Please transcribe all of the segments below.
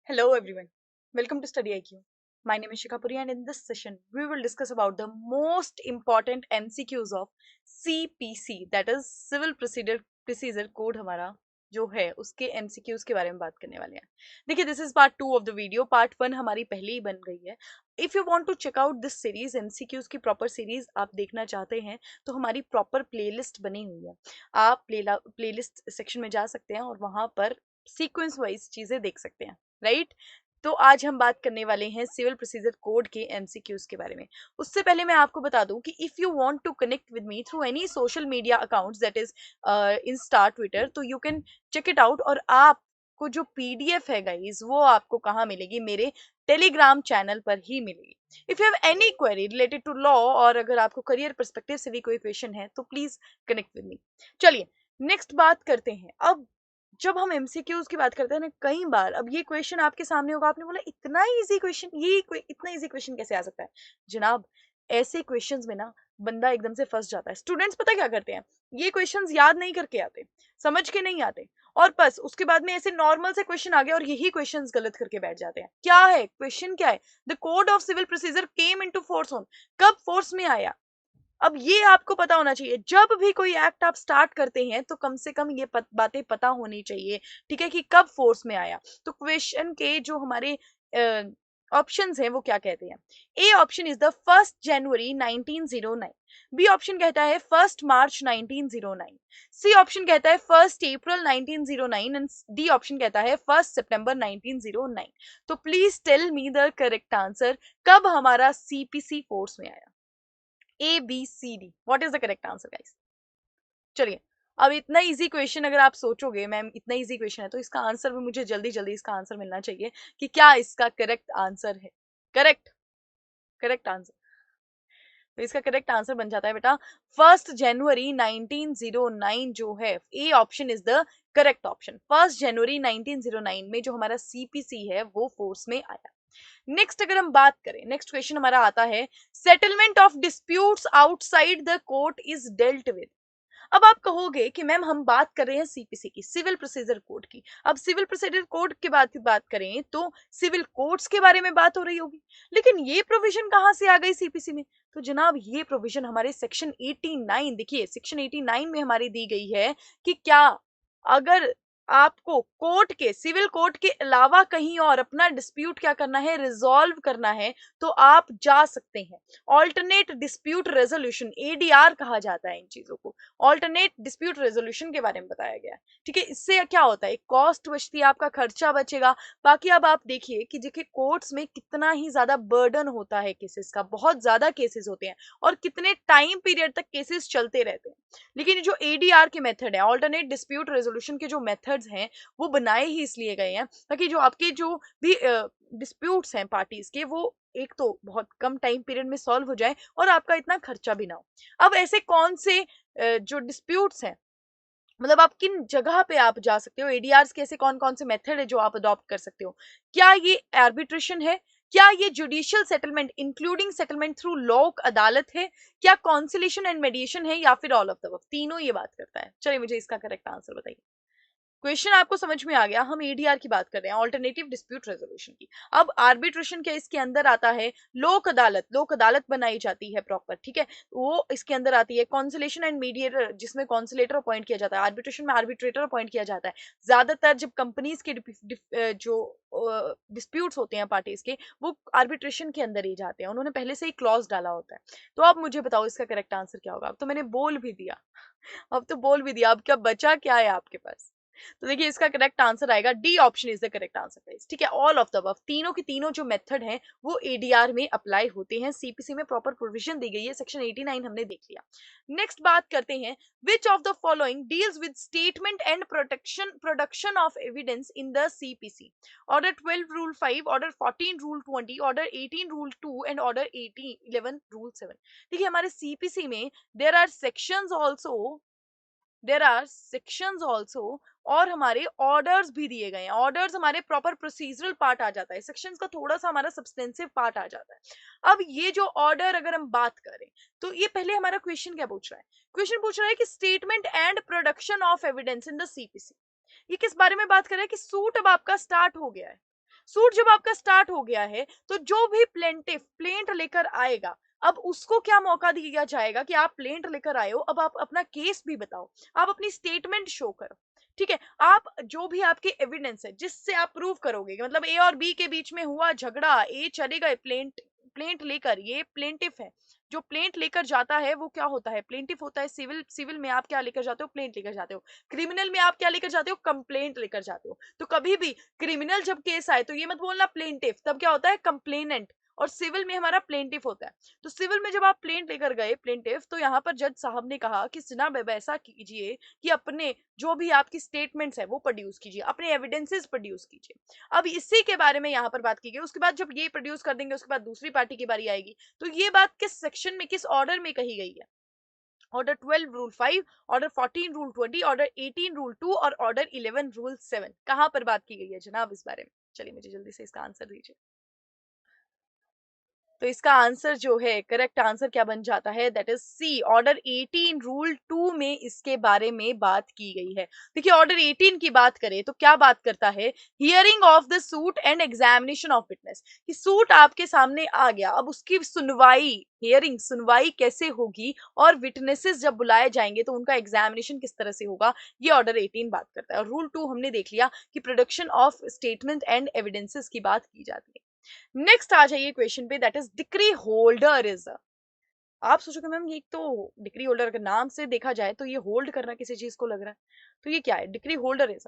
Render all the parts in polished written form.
Hello everyone. Welcome to Study IQ. My name is Shikha Puri and in this session we will discuss about the most important MCQs of CPC, that is Civil Procedure Code हमारा जो है उसके MCQs के बारे में बात करने वाले हैं। देखिए, this is part 2 of the video. Part 1 हमारी पहले ही बन गई है। If you want to check out this series, MCQs की प्रॉपर सीरीज आप देखना चाहते हैं तो हमारी प्रॉपर प्लेलिस्ट बनी हुई है। आप प्लेलिस्ट सेक्शन में जा सकते हैं और वहां पर सीक्वेंस वाइज चीजें देख सकते हैं, राइट। तो आज हम बात करने वाले हैं सिविल प्रोसीजर कोड के एमसीक्यूज के बारे में। उससे पहले मैं आपको बता दूं कि if you want to connect with me through any social media accounts, that is Insta, Twitter, तो you can check it out. और आपको जो पीडीएफ है गाइस, वो आपको कहाँ मिलेगी? मेरे टेलीग्राम चैनल पर ही मिलेगी। If you have any query related to law और अगर आपको करियर पर्सपेक्टिव से भी कोई क्वेश्चन है तो प्लीज कनेक्ट विद मी। चलिए नेक्स्ट बात करते हैं। अब जब हम एमसीक्यूज की बात करते हैं ना, कई बार अब ये क्वेश्चन आपके सामने होगा, आपने बोला इतना इजी क्वेश्चन, इतना इजी क्वेश्चन कैसे आ सकता है? जनाब, ऐसे क्वेश्चंस में ना बंदा एकदम से फंस जाता है। स्टूडेंट्स पता क्या करते हैं, ये क्वेश्चंस याद नहीं करके आते, समझ के नहीं आते, और बस उसके बाद में ऐसे नॉर्मल से क्वेश्चन आ गया और यही क्वेश्चंस गलत करके बैठ जाते हैं। क्या है क्वेश्चन? क्या है? The code of civil procedure came into force on, कब फोर्स में आया? अब ये आपको पता होना चाहिए। जब भी कोई एक्ट आप स्टार्ट करते हैं तो कम से कम ये बातें पता होनी चाहिए, ठीक है, कि कब फोर्स में आया। तो क्वेश्चन के जो हमारे ऑप्शंस हैं वो क्या कहते हैं? A option is the 1 January 1909, B option कहता है 1 मार्च 1909, सी ऑप्शन कहता है 1 अप्रैल 1909 एंड डी ऑप्शन कहता है 1 सितंबर 1909। तो please tell me the correct answer, कब हमारा सीपीसी फोर्स में आया? A B C D, what is the correct answer guys? चलिए, अब इतना इजी क्वेश्चन अगर आप सोचोगे मैम इतना इजी क्वेश्चन है, तो इसका आंसर भी मुझे जल्दी जल्दी इसका आंसर मिलना चाहिए कि क्या इसका करेक्ट आंसर है। Correct, correct answer. तो इसका करेक्ट आंसर बन जाता है बेटा 1 जनवरी 1909 जो है। ए option is the correct option. 1 January 1909 में जो हमारा सीपीसी है वो फोर्स में आया। नेक्स्ट अगर हम बात करें, नेक्स्ट क्वेश्चन हमारा आता है, settlement of disputes outside the court is dealt with. अब आप कहोगे कि मैम हम बात कर रहे हैं सीपीसी की, सिविल प्रोसीजर कोड की। अब सिविल प्रोसीजर कोड के बात करें तो सिविल कोड्स के बारे में बात हो रही होगी, लेकिन ये प्रोविजन कहां से आ गई सीपीसी में? तो जनाब, ये प्रोविजन हमारे सेक्शन 89, देखिए सेक्शन 89 में हमारी दी गई है कि क्या अगर आपको कोर्ट के, सिविल कोर्ट के अलावा कहीं और अपना डिस्प्यूट क्या करना है, रिजॉल्व करना है, तो आप जा सकते हैं। ऑल्टरनेट डिस्प्यूट रेजोल्यूशन, एडीआर कहा जाता है इन चीजों को। ऑल्टरनेट डिस्प्यूट रेजोल्यूशन के बारे में बताया गया है, ठीक है। इससे क्या होता है, कॉस्ट बचती है, आपका खर्चा बचेगा। बाकी अब आप देखिए कि देखिए कोर्ट्स में कितना ही ज्यादा बर्डन होता है केसेस का, बहुत ज्यादा केसेस होते हैं और कितने टाइम पीरियड तक केसेस चलते रहते हैं। लेकिन जो एडीआर के मेथड है, ऑल्टरनेट डिस्प्यूट रेजोल्यूशन के जो मेथड्स हैं, वो बनाए ही इसलिए गए हैं ताकि जो आपके जो भी डिस्प्यूट्स हैं पार्टीज के, वो एक तो बहुत कम टाइम पीरियड में सॉल्व हो जाए और आपका इतना खर्चा भी ना हो। अब ऐसे कौन से जो डिस्प्यूट्स हैं, मतलब आप किन जगह पे आप जा सकते हो, एडीआरस के ऐसे कौन कौन से मेथड है जो आप अडॉप्ट कर सकते हो? क्या ये आर्बिट्रेशन है? क्या ये judicial settlement including settlement through लोक अदालत है? क्या कॉन्सिलेशन एंड मेडिएशन है? या फिर ऑल ऑफ द अबव? तीनों ये बात करता है। चलिए मुझे इसका करेक्ट आंसर बताइए। क्वेश्चन आपको समझ में आ गया। हम एडीआर की बात कर रहे हैं, ऑल्टरनेटिव डिस्प्यूट रेजोल्यूशन की। अब आर्बिट्रेशन क्या इसके अंदर आता है? लोक अदालत, लोक अदालत बनाई जाती है प्रॉपर, ठीक है, वो इसके अंदर आती है। कॉन्सिलेशन एंड मीडिएटर, जिसमें कॉन्सिलेटर अपॉइंट किया जाता है। आर्बिट्रेशन में आर्बिट्रेटर अपॉइंट किया जाता है। ज्यादातर जब कंपनीज के जो डिस्प्यूट्स होते हैं पार्टीज के, वो आर्बिट्रेशन के अंदर ही जाते हैं, उन्होंने पहले से ही क्लॉज डाला होता है। तो अब मुझे बताओ इसका करेक्ट आंसर क्या होगा? अब तो मैंने बोल भी दिया, अब तो बोल भी दिया, अब क्या बचा क्या है आपके पास? तो देखिए इसका करेक्ट आंसर आएगा D option is the correct answer guys, ठीक है। ऑल ऑफ द अबव, तीनों की तीनों जो मेथड हैं वो एडीआर में अप्लाई होते हैं। सीपीसी में प्रॉपर प्रोविजन दी गई है, सेक्शन 89 हमने देख लिया। नेक्स्ट बात करते हैं, विच of the following deals with statement and production of evidence in the CPC? Order 12 rule 5, order 14 rule 20, order 18 rule 2 and order 11 rule 7। देखिए हमारे सीपीसी में देर आर सेक्शंस ऑल्सो और हमारे ऑर्डर्स भी दिए गए हैं। ऑर्डर्स हमारे प्रॉपर प्रोसीजरल पार्ट आ जाता है, सेक्शंस का थोड़ा सा हमारा सब्सटेंसिव पार्ट आ जाता है। अब ये जो ऑर्डर अगर हम बात करें तो ये पहले हमारा क्वेश्चन क्या पूछ रहा है? क्वेश्चन पूछ रहा है कि statement and production of evidence in the CPC, ये किस बारे में बात कर रहा है? कि सूट अब आपका स्टार्ट हो गया है, सूट जब आपका स्टार्ट हो गया है तो जो भी प्लेंटिफ प्लेंट लेकर आएगा, अब उसको क्या मौका दिया जाएगा कि आप प्लेंट लेकर आए हो, अब आप अपना केस भी बताओ, आप अपनी स्टेटमेंट शो करो। ठीक है, आप जो भी आपके एविडेंस है जिससे आप प्रूव करोगे कि मतलब ए और बी के बीच में हुआ झगड़ा, ए चले गए प्लेंट प्लेंट लेकर, ये प्लेंटिफ है, जो प्लेंट लेकर जाता है वो क्या होता है, प्लेंटिफ होता है। सिविल सिविल में आप क्या लेकर जाते हो, प्लेंट लेकर जाते हो। क्रिमिनल में आप क्या लेकर जाते हो, कंप्लेंट लेकर जाते हो। तो कभी भी क्रिमिनल जब केस आए तो ये मत बोलना प्लेंटिफ, तब क्या होता है कंप्लेनेंट, और सिविल में हमारा प्लेंटिफ होता है। तो सिविल में जब आप प्लेंट लेकर गए प्लेंटिफ, तो यहाँ पर जज साहब ने कहा कि जनाब ऐसा कीजिए कि अपने जो भी आपकी स्टेटमेंट्स है वो प्रोड्यूस कीजिए, अपने एविडेंसेस प्रोड्यूस कीजिए। अब इसी के बारे में यहाँ पर बात की गई। उसके बाद जब ये प्रोड्यूस कर देंगे उसके बाद दूसरी पार्टी की बारी आएगी। तो ये बात किस सेक्शन में, किस ऑर्डर में कही गई है? Order 12 rule 5, order 14 rule 20, order 18 rule 2 और ऑर्डर 11 रूल 7। कहां पर बात की गई है जनाब इस बारे में? चलिए मुझे जल्दी से इसका आंसर दीजिए। तो इसका आंसर जो है, करेक्ट आंसर क्या बन जाता है, that is C, order 18 rule 2 में इसके बारे में बात की गई है। देखिए ऑर्डर 18 की बात करें तो क्या बात करता है, hearing of the suit and examination of witness, कि सूट आपके सामने आ गया, अब उसकी सुनवाई, हियरिंग सुनवाई कैसे होगी, और विटनेसेस जब बुलाए जाएंगे तो उनका एग्जामिनेशन किस तरह से होगा, ये ऑर्डर 18 बात करता है। और रूल 2 हमने देख लिया कि production of statement and evidences की बात की जाती है। नेक्स्ट आ जाइए क्वेश्चन पे, that is decree holder is. आप सोचोगे मैम ये तो डिक्री होल्डर के नाम से देखा जाए तो ये होल्ड करना किसी चीज को लग रहा है, तो ये क्या है, डिक्री होल्डर इज।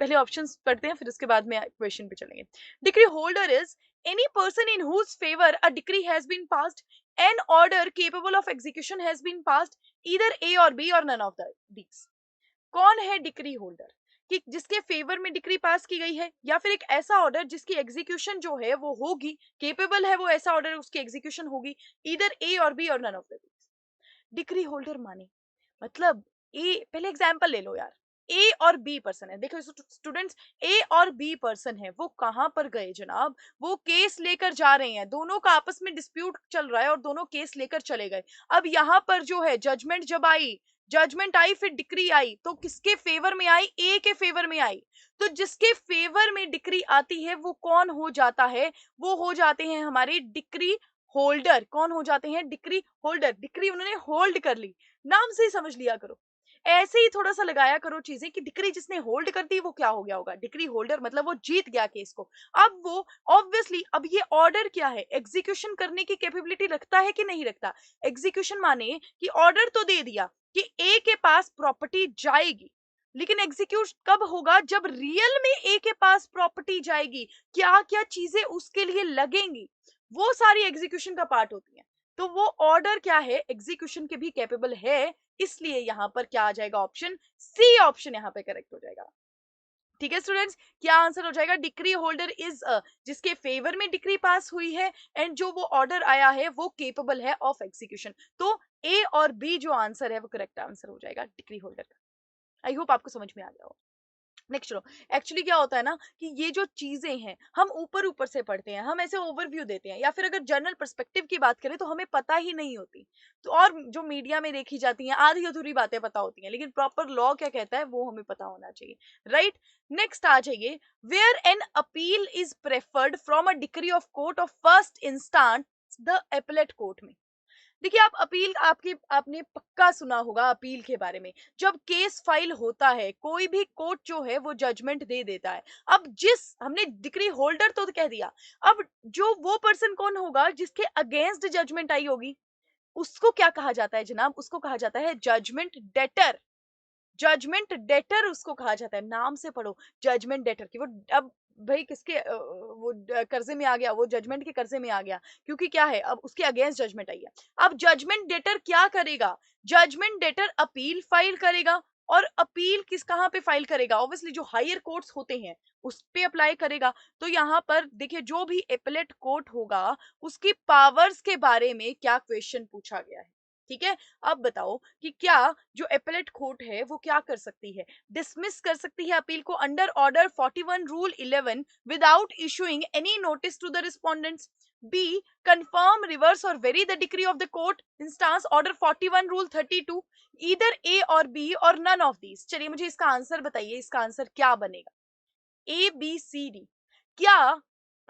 पहले ऑप्शंस पढ़ते हैं फिर उसके बाद में क्वेश्चन पे चलेंगे। Decree holder is any person in whose favour a decree has been passed, an order capable of execution has been passed, either A और बी और नन ऑफ द दीज। कौन है डिक्री होल्डर, कि जिसके favour में decree pass की गई है, या फिर एक ऐसा ऑर्डर जिसकी एग्जीक्यूशन जो है वो होगी, केपेबल है वो ऐसा ऑर्डर, उसकी एग्जीक्यूशन होगी, इधर ए और बी और none of the decree holder माने मतलब ए, पहले एग्जांपल ले लो यार। ए और बी पर्सन है, देखो स्टूडेंट्स, ए और बी पर्सन है, वो कहां पर गए जनाब, वो केस लेकर जा रहे हैं, दोनों का आपस में डिस्प्यूट चल रहा है और दोनों केस लेकर चले गए। अब यहाँ पर जो है जजमेंट जब आई, जजमेंट आई फिर डिक्री आई, तो किसके फेवर में आई, ए के फेवर में आई। तो जिसके फेवर में डिक्री आती है वो कौन हो जाता है, वो हो जाते हैं हमारे डिक्री होल्डर। कौन हो जाते हैं, डिक्री होल्डर। डिक्री उन्होंने होल्ड कर ली, नाम से ही समझ लिया करो। ऐसे ही थोड़ा सा लगाया करो चीजें कि डिक्री जिसने होल्ड कर दी वो क्या हो गया होगा, डिक्री होल्डर मतलब वो जीत गया केस को। अब वो ऑब्वियसली, अब ये ऑर्डर क्या है, एग्जीक्यूशन करने की कैपेबिलिटी रखता है कि नहीं रखता। एग्जीक्यूशन माने कि ऑर्डर तो दे दिया कि ए के पास प्रॉपर्टी जाएगी, लेकिन एग्जीक्यूट कब होगा, जब रियल में ए के पास प्रॉपर्टी जाएगी, क्या क्या चीजें उसके लिए लगेंगी, वो सारी एग्जीक्यूशन का पार्ट होती है। तो वो ऑर्डर क्या है, एग्जीक्यूशन के भी कैपेबल है, इसलिए यहाँ पर क्या आ जाएगा, ऑप्शन सी, ऑप्शन यहाँ पे करेक्ट हो जाएगा। ठीक है स्टूडेंट्स, क्या आंसर हो जाएगा, डिक्री होल्डर इज जिसके फेवर में डिक्री पास हुई है एंड जो वो ऑर्डर आया है वो केपेबल है ऑफ एग्जीक्यूशन। तो ए और बी जो आंसर है वो करेक्ट आंसर हो जाएगा डिक्री होल्डर का। आई होप आपको समझ में आ गया हो। नेक्स्ट चलो, एक्चुअली क्या होता है ना कि ये जो चीजें हैं हम ऊपर ऊपर से पढ़ते हैं, हम ऐसे ओवरव्यू देते हैं, या फिर अगर जनरल पर्सपेक्टिव की बात करें तो हमें पता ही नहीं होती। तो और जो मीडिया में देखी जाती हैं आधी अधूरी बातें पता होती हैं, लेकिन प्रॉपर लॉ क्या कहता है वो हमें पता होना चाहिए, राइट। नेक्स्ट आ जाइए, where an appeal is preferred from a decree of court of first instance the appellate court में। देखिए आप अपील, आपकी आपने पक्का सुना होगा अपील के बारे में। जब केस फाइल होता है कोई भी कोर्ट जो है वो जजमेंट दे देता है। अब जिस हमने डिक्री होल्डर तो कह दिया, अब जो वो पर्सन कौन होगा जिसके अगेंस्ट जजमेंट आई होगी, उसको क्या कहा जाता है जनाब, उसको कहा जाता है जजमेंट डेटर। जजमेंट डेटर उसको कहा जाता है, नाम से पढ़ो जजमेंट डेटर की। वो अब भाई किसके वो कर्जे में आ गया, वो जजमेंट के कर्जे में आ गया, क्योंकि क्या है अब उसके अगेंस्ट जजमेंट आई है। अब जजमेंट डेटर क्या करेगा, जजमेंट डेटर अपील फाइल करेगा, और अपील किस कहाँ पे फाइल करेगा, ऑब्वियसली जो हायर कोर्ट्स होते हैं उस पे अप्लाई करेगा। तो यहाँ पर देखिए जो भी एपेलेट कोर्ट होगा उसकी पावर्स के बारे में क्या क्वेश्चन पूछा गया है। ठीक है, अब बताओ कि क्या जो एपेलेट कोर्ट है वो क्या कर सकती है, डिसमिस कर सकती है अपील को under order 41 rule 11 without issuing any notice to the respondents, B confirm reverse or vary the decree of the court instance order 41 rule 32, either A और बी और नन ऑफ दीज। चलिए मुझे इसका answer बताइए, इसका answer क्या बनेगा, ए B C D. क्या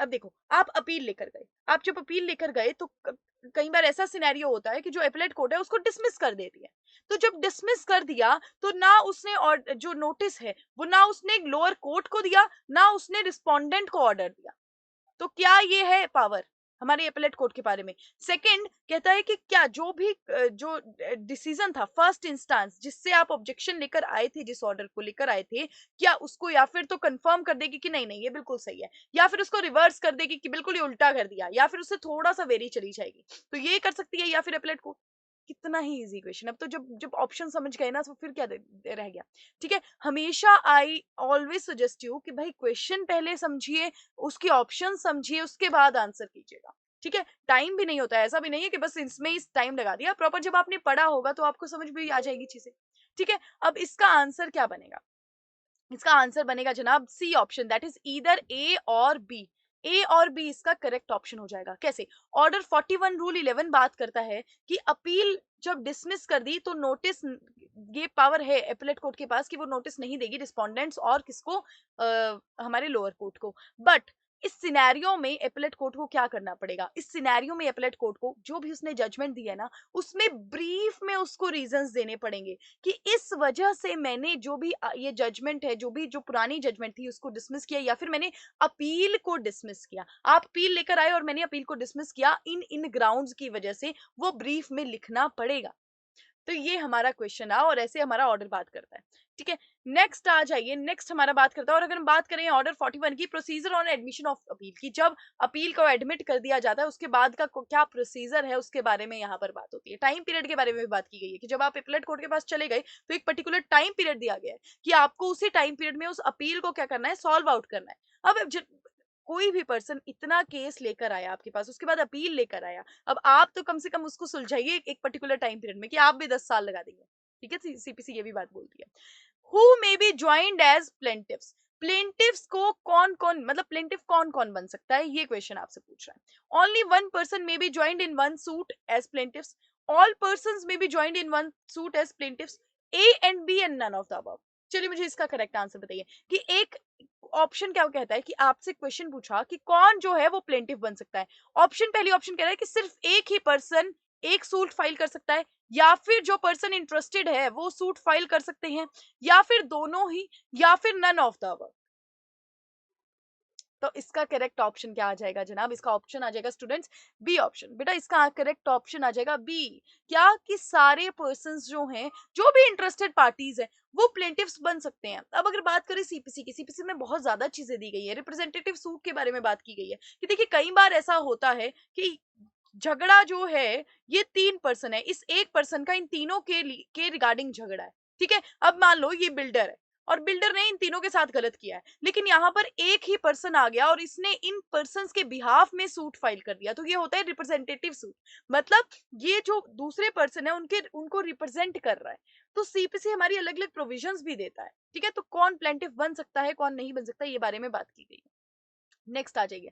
अब देखो, आप अपील लेकर गए, आप जब अपील लेकर गए तो कई बार ऐसा सिनेरियो होता है कि जो अपीलेट कोर्ट है उसको डिसमिस कर देती है। तो जब डिसमिस कर दिया तो ना उसने, और जो नोटिस है वो ना उसने लोअर कोर्ट को दिया, ना उसने रिस्पोंडेंट को ऑर्डर दिया। तो क्या ये है पावर हमारे अपीलेट कोर्ट के बारे में? सेकंड कहता है कि क्या जो भी जो डिसीजन था फर्स्ट इंस्टेंस जिससे आप ऑब्जेक्शन लेकर आए थे, जिस ऑर्डर को लेकर आए थे, क्या उसको या फिर तो कंफर्म कर देगी कि नहीं नहीं ये बिल्कुल सही है, या फिर उसको रिवर्स कर देगी कि बिल्कुल ये उल्टा कर दिया, या फिर उससे थोड़ा सा वेरी चली जाएगी। तो ये कर सकती है या फिर अपीलेट कोर्ट। कितना ही इजी क्वेश्चन। अब तो जब जब ऑप्शन समझ गए ना तो फिर क्या रह गया। ठीक है, हमेशा आई ऑलवेज सजेस्ट यू कि भाई क्वेश्चन पहले समझिए, उसकी ऑप्शन समझिए, उसके बाद आंसर कीजिएगा। ठीक है, टाइम भी नहीं होता है, ऐसा भी नहीं है कि बस इसमें ही टाइम लगा दिया, प्रॉपर जब आपने पढ़ा होगा तो आपको समझ भी आ जाएगी चीजें। ठीक है, अब इसका आंसर क्या बनेगा? इसका आंसर बनेगा जनाब C option, that is either A और बी। ए और बी इसका करेक्ट ऑप्शन हो जाएगा। कैसे? ऑर्डर 41 रूल 11 बात करता है कि अपील जब डिसमिस कर दी तो नोटिस, ये पावर है एपीलेट कोर्ट के पास कि वो नोटिस नहीं देगी रिस्पोंडेंट्स और किसको, हमारे लोअर कोर्ट को। बट इस सिनेरियो में एपीलेट कोर्ट को क्या करना पड़ेगा? इस सिनेरियो में एपीलेट कोर्ट को जो भी उसने जजमेंट दिया है ना, उसमें ब्रीफ में उसको रीजंस देने पड़ेंगे कि इस वजह से मैंने जो भी ये जजमेंट है, जो भी जो पुरानी जजमेंट थी उसको डिसमिस किया, या फिर मैंने अपील को डिसमिस किया। आप अपील लेकर आए और मैंने अपील को डिसमिस किया इन इन ग्राउंड्स की वजह से, वो ब्रीफ में लिखना पड़ेगा। तो ये हमारा क्वेश्चन आ, और ऐसे हमारा ऑर्डर बात करता है। ठीक है, नेक्स्ट आ जाइए। नेक्स्ट हमारा बात करता है, और अगर हम बात करें ऑर्डर 41 की, procedure on admission of appeal की, जब अपील को एडमिट कर दिया जाता है उसके बाद का क्या प्रोसीजर है उसके बारे में यहाँ पर बात होती है। टाइम पीरियड के बारे में भी बात की गई है कि जब आप अपीलेट कोर्ट के पास चले गए तो एक पर्टिकुलर टाइम पीरियड दिया गया है कि आपको उसी टाइम पीरियड में उस अपील को क्या करना है, सॉल्व आउट करना है। अब कोई भी पर्सन इतना केस लेकर आया आपके पास, उसके बाद अपील लेकर आया, अब आप तो कम से कम उसको सुलझाइए एक पर्टिकुलर टाइम पीरियड में, कि आप भी 10 साल लगा देंगे। ठीक है, सीपीसी ये भी बात बोलती है। Who may be joined as plaintiffs. Plaintiffs को कौन कौन, मतलब प्लेंटिव कौन कौन बन सकता है, ये क्वेश्चन आपसे पूछ रहा है। Only one person may be joined in one suit as plaintiffs. All persons may be joined in one suit as plaintiffs. A and B and none of the above. चलिए मुझे इसका करेक्ट आंसर बताइए कि एक option क्या कहता है कि आपसे क्वेश्चन पूछा कि कौन जो है वो प्लेंटिव बन सकता है। ऑप्शन, पहली ऑप्शन कह रहा है कि सिर्फ एक ही पर्सन एक सूट फाइल कर सकता है, या फिर जो पर्सन इंटरेस्टेड है वो सूट फाइल कर सकते हैं, या फिर दोनों ही, या फिर नन ऑफ द अबव। तो इसका करेक्ट ऑप्शन क्या आ जाएगा जनाब? इसका ऑप्शन आ जाएगा स्टूडेंट्स बी ऑप्शन। बेटा इसका करेक्ट ऑप्शन आ जाएगा बी। क्या? कि सारे पर्संस जो हैं, जो भी इंटरेस्टेड पार्टीज हैं, वो प्लेंटिव्स बन सकते हैं। अब अगर बात करें सीपीसी की, सीपीसी में बहुत ज्यादा चीजें दी गई है। रिप्रेजेंटेटिव सूट के बारे में बात की गई है कि देखिए कई बार ऐसा होता है कि झगड़ा जो है, ये 3 पर्सन है, इस एक पर्सन का इन तीनों के रिगार्डिंग झगड़ा है। ठीक है, अब मान लो ये बिल्डर है और बिल्डर ने इन तीनों के साथ गलत किया है, लेकिन यहाँ पर एक ही पर्सन आ गया और इसने इन पर्संस के बिहाफ में सूट फाइल कर दिया, तो ये होता है रिप्रेजेंटेटिव सूट। मतलब ये जो दूसरे पर्सन है उनके उनको रिप्रेजेंट कर रहा है। तो सीपीसी हमारी अलग अलग प्रोविजंस भी देता है। ठीक है, तो कौन प्लेंटिफ बन सकता है, कौन नहीं बन सकता, ये बारे में बात की गई है। नेक्स्ट आ जाइए।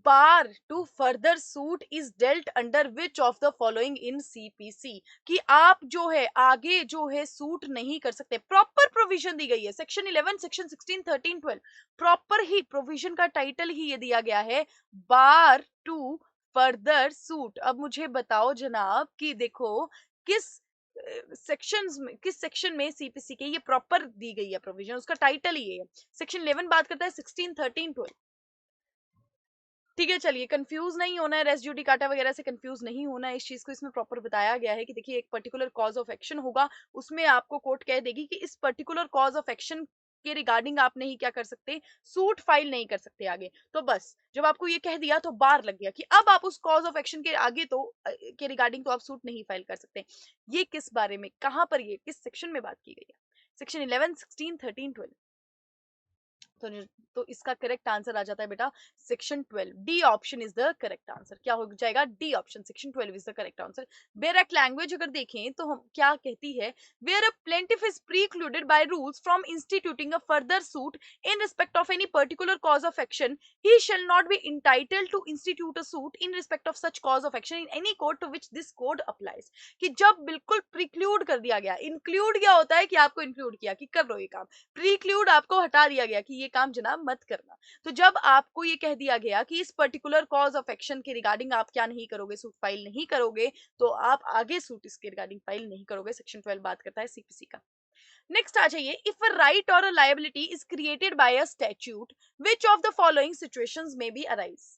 Bar to further suit is dealt under which of the following in CPC. कि आप जो है आगे जो है सूट नहीं कर सकते। प्रॉपर प्रोविजन दी गई है, सेक्शन 11, सेक्शन 16, 13, 12, प्रॉपर ही प्रोविजन का टाइटल ही ये दिया गया है, बार टू फर्दर सूट। अब मुझे बताओ जनाब कि देखो किस सेक्शंस में, किस सेक्शन में सीपीसी के ये प्रॉपर दी गई है प्रोविजन, उसका टाइटल ही ये है। सेक्शन 11 बात करता है 16, 13, 12। ठीक है, चलिए कंफ्यूज नहीं होना है, रेस जुडिकाटा वगैरह से कंफ्यूज नहीं होना है, इस चीज को इसमें प्रॉपर बताया गया है कि देखिए एक पर्टिकुलर कॉज ऑफ एक्शन होगा, उसमें आपको कोर्ट कह देगी कि इस पर्टिकुलर कॉज ऑफ एक्शन के रिगार्डिंग आप नहीं क्या कर सकते, सूट फाइल नहीं कर सकते आगे। तो बस जब आपको ये कह दिया तो बार लग गया कि अब आप उस कॉज ऑफ एक्शन के आगे तो के रिगार्डिंग तो आप सूट नहीं फाइल कर सकते। ये किस बारे में, कहां पर, ये किस सेक्शन में बात की गई है? सेक्शन 11, 16, 13, 12। तो तो इसका करेक्ट आंसर आ जाता है बेटा section 12। D option is the correct answer. क्या हो जाएगा? D option, section 12 is the correct answer. Bare act language अगर देखें तो हम क्या कहती है, where a plaintiff is precluded by rules from instituting a further suit in respect of any particular cause of action, he shall not be entitled to institute a suit in respect of such cause of action in any court to which this code applies. कि जब बिल्कुल preclude कर दिया गया, include क्या होता है कि आपको इंक्लूड किया कि कर लो ये काम, प्रीक्लूड आपको हटा दिया गया कि ये काम जनाब मत करना। तो जब आपको ये कह दिया गया कि इस पर्टिकुलर कॉज ऑफ एक्शन के रिगार्डिंग आप क्या नहीं करोगे, सूट फाइल नहीं करोगे, तो आप आगे सूट इसके रिगार्डिंग फाइल नहीं करोगे। सेक्शन 12 बात करता है सीपीसी का। नेक्स्ट आ जाइए, इफ अ राइट और अ liability is created by a statute, which of the following situations में बी अराइज।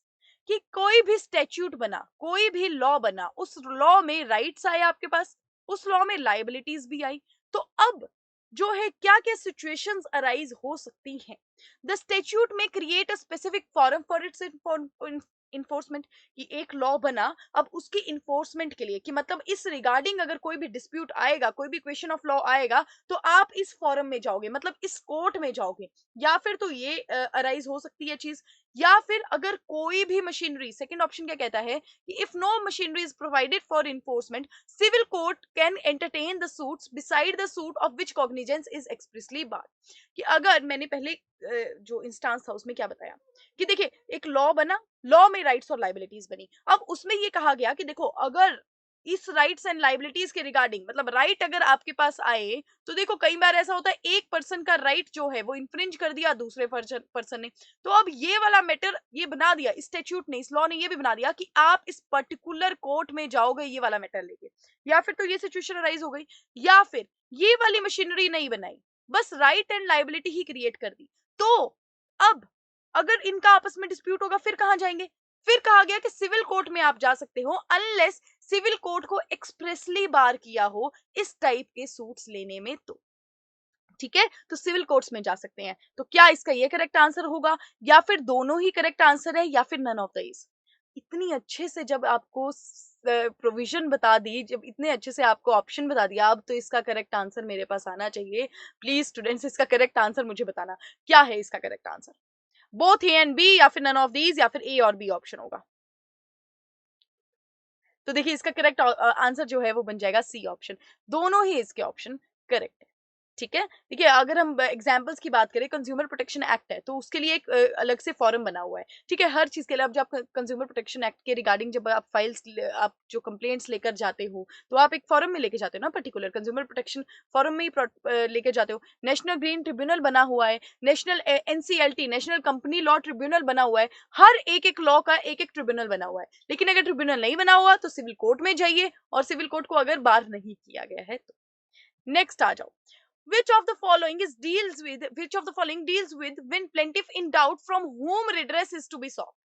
कि कोई भी स्टैट्यूट बना, कोई भी लॉ बना, उस लॉ में राइट्स आए आपके पास, उस लॉ में लायबिलिटीज भी आई, तो अब जो है क्या क्या सिचुएशंस अराइज हो सकती हैं। द स्टैट्यूट में create a specific forum for its enforcement. कि एक लॉ बना अब उसकी इन्फोर्समेंट के लिए, कि मतलब इस रिगार्डिंग अगर कोई भी डिस्प्यूट आएगा, कोई भी क्वेश्चन ऑफ लॉ आएगा, तो आप इस फॉरम में जाओगे, मतलब इस कोर्ट में जाओगे। या फिर तो ये अराइज हो सकती है चीज, या फिर अगर कोई भी मशीनरी, सेकंड ऑप्शन क्या कहता है कि if no machinery is provided for enforcement, civil court can entertain the suits beside the suit of which cognizance is expressly barred. कि अगर मैंने पहले जो इंस्टांस था उसमें क्या बताया कि देखिए एक लॉ बना, लॉ में राइट्स और लाइबिलिटीज बनी, अब उसमें ये कहा गया कि देखो अगर इस राइट्स एंड लाइबिलिटीज के रिगार्डिंग, मतलब राइट अगर आपके पास आए, तो देखो कई बार ऐसा होता है एक पर्सन का राइट जो है वो इन्फ्रिंज कर दिया दूसरे पर्सन ने, तो अब ये वाला मैटर ये बना दिया, स्टैट्यूट ने, इस लॉ ने ये भी बना दिया कि आप इस पर्टिकुलर कोर्ट में जाओगे ये वाला मैटर लेके। या फिर तो ये सिचुएशन अराइज हो गई, या फिर ये वाली मशीनरी नहीं बनाई, बस right and liability he create कर दी। तो अब अगर इनका आपस में डिस्प्यूट होगा फिर कहां जाएंगे, फिर कहा गया कि सिविल कोर्ट में आप जा सकते हो, अनलेस सिविल कोर्ट को एक्सप्रेसली बार किया हो इस टाइप के सूट्स लेने में। तो ठीक है, तो सिविल कोर्ट्स में जा सकते हैं। तो क्या इसका ये करेक्ट आंसर होगा, या फिर दोनों ही करेक्ट आंसर है, या फिर नन ऑफ दीज। इतनी अच्छे से जब आपको प्रोविजन बता दी, जब इतने अच्छे से आपको ऑप्शन बता दिया, अब तो इसका करेक्ट आंसर मेरे पास आना चाहिए। प्लीज स्टूडेंट्स इसका करेक्ट आंसर मुझे बताना, क्या है इसका correct answer. Both A and B, या फिर नन ऑफ दीज, या फिर ए और बी ऑप्शन होगा। तो देखिए इसका करेक्ट आंसर जो है वो बन जाएगा सी ऑप्शन। दोनों ही इसके ऑप्शन करेक्ट है। ठीक है, देखिए अगर हम एग्जांपल्स की बात करें, कंज्यूमर प्रोटेक्शन एक्ट है तो उसके लिए एक अलग से फॉरम बना हुआ है। ठीक है, हर चीज के लिए अब जब कंज्यूमर प्रोटेक्शन एक्ट के रिगार्डिंग जब आप फाइल्स, आप जो कंप्लेंट्स लेकर जाते हो, तो आप एक फॉरम में लेके जाते हो ना, पर्टिकुलर कंज्यूमर प्रोटेक्शन फॉरम में ही लेके जाते हो। नेशनल ग्रीन ट्रिब्यूनल बना हुआ है, national NCLT, national company law tribunal बना हुआ है, हर एक एक लॉ का एक एक ट्रिब्यूनल बना हुआ है। लेकिन अगर ट्रिब्यूनल नहीं बना हुआ तो सिविल कोर्ट में जाइए, और सिविल कोर्ट को अगर बार नहीं किया गया है तो। नेक्स्ट आ जाओ, which of the following deals with when plaintiff in doubt from whom redress is to be sought।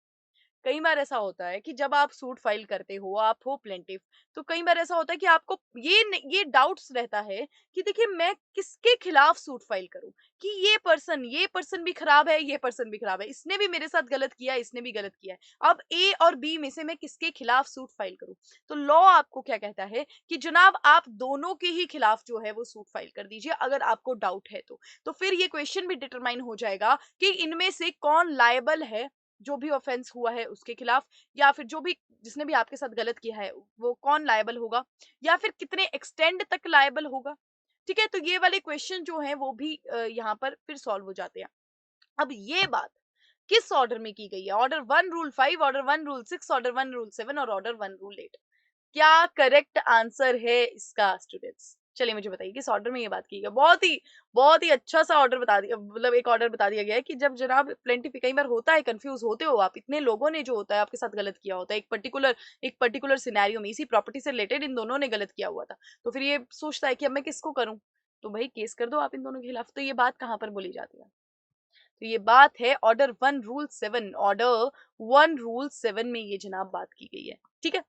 कई बार ऐसा होता है कि जब आप सूट फाइल करते हो, आप हो प्लेंटिफ, तो कई बार ऐसा होता है कि आपको ये डाउट्स रहता है कि देखिए मैं किसके खिलाफ सूट फाइल करूं, कि ये पर्सन भी खराब है, ये पर्सन भी खराब है, इसने भी मेरे साथ गलत किया है, इसने भी गलत किया है, अब ए और बी में से मैं किसके खिलाफ सूट फाइल करूं। तो लॉ आपको क्या कहता है कि जनाब आप दोनों के ही खिलाफ जो है वो सूट फाइल कर दीजिए, अगर आपको डाउट है तो फिर ये क्वेश्चन भी डिटरमाइन हो जाएगा कि इनमें से कौन लायबल है, जो भी ऑफेंस हुआ है उसके खिलाफ, या फिर जो भी जिसने भी आपके साथ गलत किया है वो कौन लायबल होगा, या फिर कितने एक्सटेंड तक लायबल होगा। ठीक है, तो ये वाले क्वेश्चन जो हैं वो भी यहाँ पर फिर सॉल्व हो जाते हैं। अब ये बात किस ऑर्डर में की गई है, order 1 rule 5, order 1 rule 6, order 1 rule 7 और ऑर्डर 1 रूल 8। क्या करेक्ट आंसर है इसका स्टूडेंट्स, चलिए मुझे बताइए किस ऑर्डर में ये बात की गई। बहुत ही अच्छा सा ऑर्डर बता दिया, मतलब एक ऑर्डर बता दिया गया है कि जब जनाब प्लेंटिफ, कई बार होता है कंफ्यूज होते हो आप, इतने लोगों ने जो होता है आपके साथ गलत किया होता है, एक पर्टिकुलर सिनेरियो में इसी प्रॉपर्टी से रिलेटेड इन दोनों ने गलत किया हुआ था, तो फिर ये सोचता है कि अब मैं किसको करूं, तो भाई केस कर दो आप इन दोनों के खिलाफ। तो ये बात कहाँ पर बोली जाती है, तो ये बात है ऑर्डर 1 रूल 7, ऑर्डर 1 रूल 7 में ये जनाब बात की गई है। ठीक है,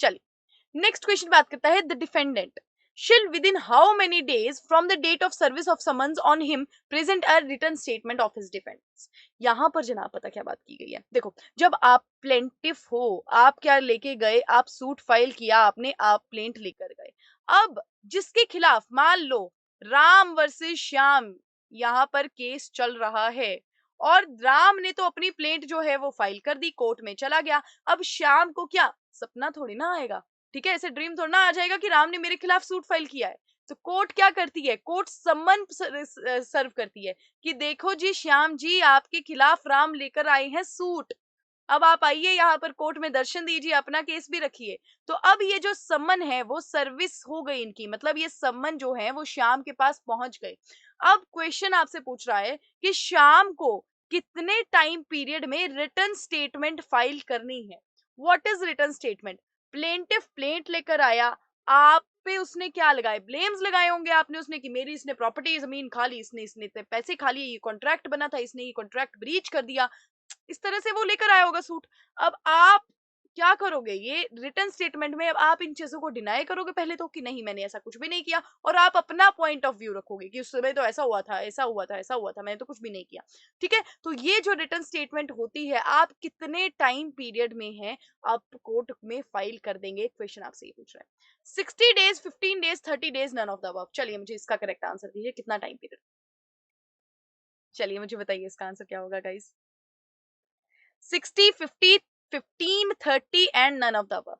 चलिए नेक्स्ट क्वेश्चन बात करता है, the defendant shall within how many days from the date of service of summons on him present a written statement of his defense। यहां पर जनाब पता क्या बात की गई है, देखो जब आप प्लेंटिफ हो, आप क्या लेके गए, आप सूट फाइल किया आपने, आप प्लेंट लेकर गए, अब जिसके खिलाफ मान लो राम वर्सेस श्याम यहाँ पर केस चल रहा है, और राम ने तो अपनी प्लेंट जो है वो फाइल कर दी, कोर्ट में चला गया, अब श्याम को क्या सपना थोड़ी ना आएगा, ठीक है, ऐसे ड्रीम थोड़ा ना आ जाएगा कि राम ने मेरे खिलाफ सूट फाइल किया है। तो कोर्ट क्या करती है, कोर्ट सम्मन सर्व करती है कि देखो जी श्याम जी आपके खिलाफ राम लेकर आए हैं सूट, अब आप आइए यहाँ पर कोर्ट में दर्शन दीजिए, अपना केस भी रखिए। तो अब ये जो सम्मन है वो सर्विस हो गई इनकी, मतलब ये सम्मन जो है वो श्याम के पास पहुंच गए। अब क्वेश्चन आपसे पूछ रहा है कि श्याम को कितने टाइम पीरियड में रिटर्न स्टेटमेंट फाइल करनी है। What is return statement? Plaintiff plaint लेकर आया, आप पे उसने क्या लगाए, ब्लेम्स लगाए होंगे आपने उसने कि मेरी इसने प्रॉपर्टी जमीन खा ली, इसने इसने इतने पैसे खा लिए, ये कॉन्ट्रैक्ट बना था, इसने ये कॉन्ट्रैक्ट ब्रीच कर दिया, इस तरह से वो लेकर आया होगा सूट। अब आप क्या करोगे, ये रिटर्न स्टेटमेंट में अब आप इन चीजों को डिनाई करोगे पहले तो कि नहीं मैंने ऐसा कुछ भी नहीं किया, और आप अपना पॉइंट ऑफ व्यू रखोगे कि उस समय तो ऐसा हुआ था, ऐसा हुआ था, ऐसा हुआ था, मैंने तो कुछ भी नहीं किया। ठीक है, तो ये जो रिटर्न स्टेटमेंट होती है, आप कितने टाइम पीरियड में है आप कोर्ट में फाइल कर देंगे, क्वेश्चन आपसे ये पूछ रहा है। 60 days, 15 days, 30 days, none of the above. चलिए मुझे इसका करेक्ट आंसर दीजिए, कितना टाइम पीरियड? चलिए मुझे बताइए इसका आंसर क्या होगा guys. 60, 50, 15, 30 and none of the above.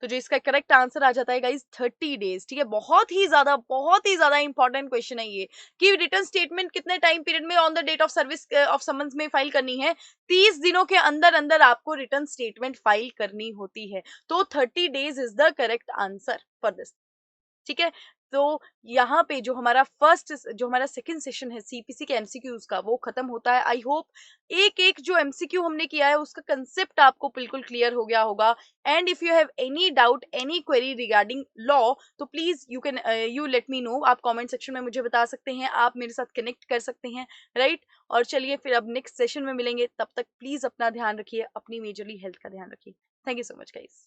तो जो इसका करेक्ट आंसर आ जाता है गाइस 30 डेज। ठीक है, बहुत ही ज्यादा इंपॉर्टेंट क्वेश्चन है ये कि रिटर्न स्टेटमेंट कितने टाइम पीरियड में on the date of service of summons में फाइल करनी है। 30 दिनों के अंदर अंदर आपको रिटर्न स्टेटमेंट फाइल करनी होती है। तो 30 days is the correct answer for this. ठीक है, तो यहाँ पे जो हमारा सेकंड सेशन है सीपीसी के एमसीक्यूज का वो खत्म होता है। आई होप एक एक जो एमसीक्यू हमने किया है उसका कंसेप्ट आपको बिल्कुल क्लियर हो गया होगा। And if you have any doubt, any query regarding law, तो please you let me know. आप कमेंट सेक्शन में मुझे बता सकते हैं, आप मेरे साथ कनेक्ट कर सकते हैं, राइट। और चलिए फिर अब नेक्स्ट सेशन में मिलेंगे, तब तक प्लीज अपना ध्यान रखिए, अपनी मेजरली हेल्थ का ध्यान रखिए। Thank you so much guys.